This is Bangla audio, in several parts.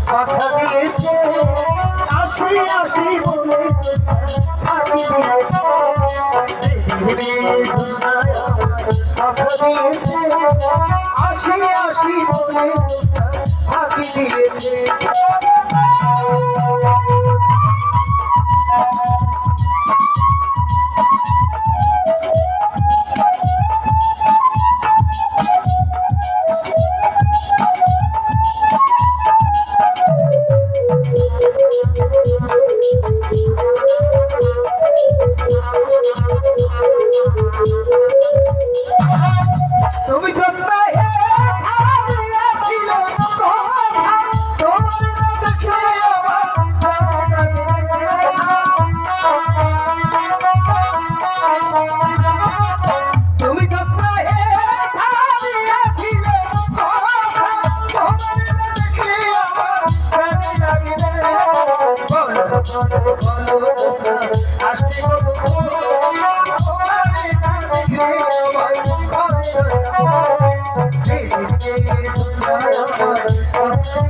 কথা দিয়েছে আসি আসি বলে ফাঁকি দিয়েছে কথা দিয়েছে আসি আসি বলে ফাঁকি দিয়েছে তুমি জোৎস্না দিয়েছিলে তোমার দেখে তুমি জোৎস্না দিয়েছিলে তোমার দেখে আসতে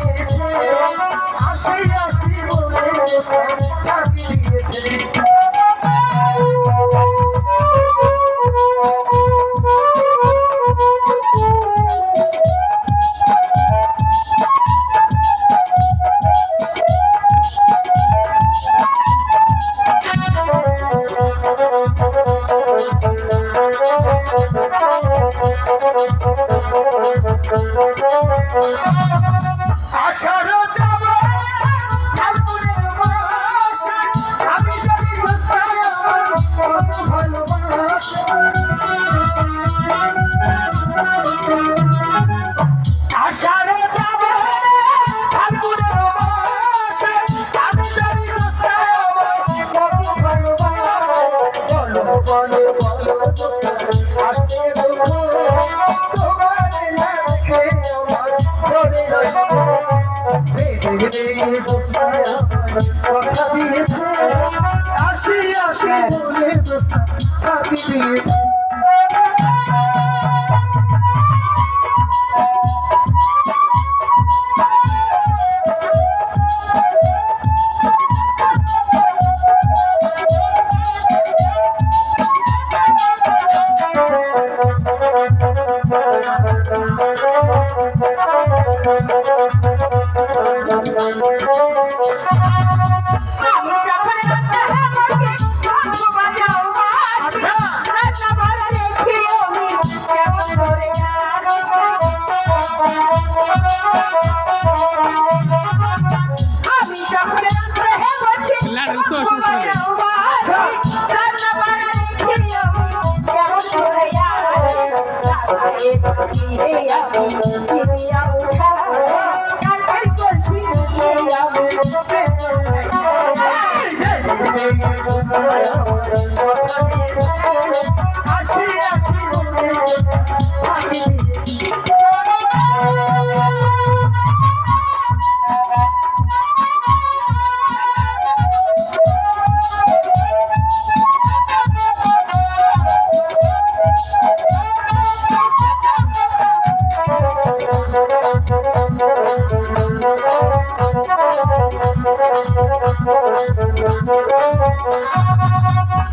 আসি আসি বলে ফাঁকি দিয়েছে আশার চাবা ফাল্গুনের মাসে আমি জানি জোৎস্নায় আমার কত ভালোবাসা আশার চাবা ফাল্গুনের মাসে আমি জানি জোৎস্নায় আমার কত ভালোবাসা বলো বলো বলো জোৎস্না আসতে তোমার না দেখে আমার ধরে কথা দিয়েছে আসি আসি বলে ফাঁকি দিয়েছে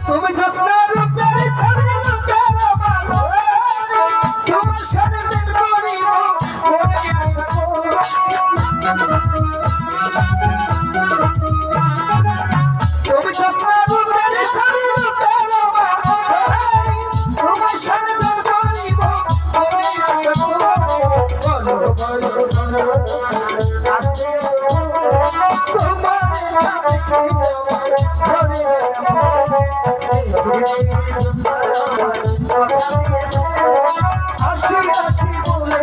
তুমি জোৎস্না রূপের ছবি রূপের মাধবে তোমার সাথে প্রেম করিব মনে আশা তুমি জোৎস্না রূপের ছবি রূপের মাধবে তোমার সাথে প্রেম করিব মনে আশা বলো বলো বলো আসতে তোমার আসি আসি বলে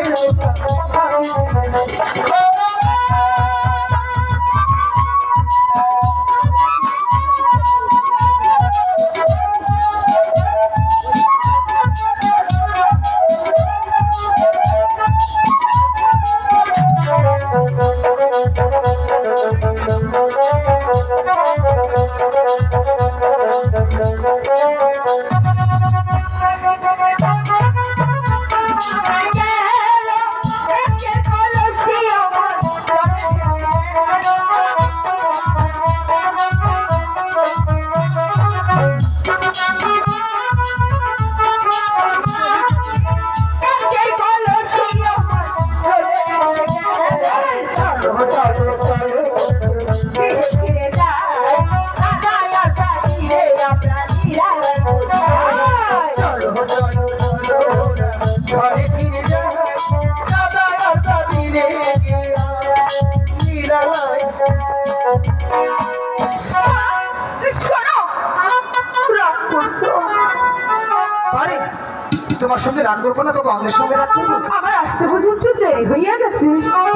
তোমার সঙ্গে রাগ করবো না, তবে অন্যের সঙ্গে রাগ করবো। আমার আসতে পর্যন্ত দেরি হইয়া গেছে।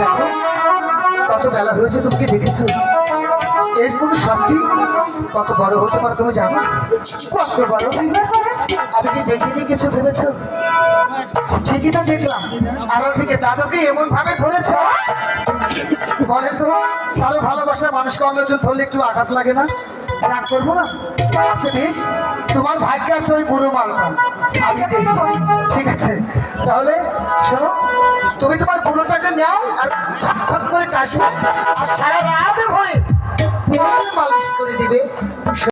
দেখো কত বেলা হয়েছে, তুমি কি দেখেছো? এর কোনো শাস্তি কত বড় হতে পারে তুমি জানো? কত বড় হইবার পারে? আমি কি দেখিনি কিছু ভেবেছো? ঠিকই তো দেখলাম, আড়াল থেকে দাদুকে এমন ভাবে ধরেছে। বলেন তো, কারো ভালোবাসার মানুষকে অন্যজন ধরলে একটু আঘাত লাগে না? রাগ করবো না? আচ্ছা বেশ, তোমার ভাগ্য আছে ওই বুড়ো মালটা, আমি দেখি। ঠিক আছে, তাহলে শোনো, তুমি তোমার বুড়োটাকে নাও আর খট করে কাশবে, আর সারা রাত ভরে তেল মালিশ করে দিবে।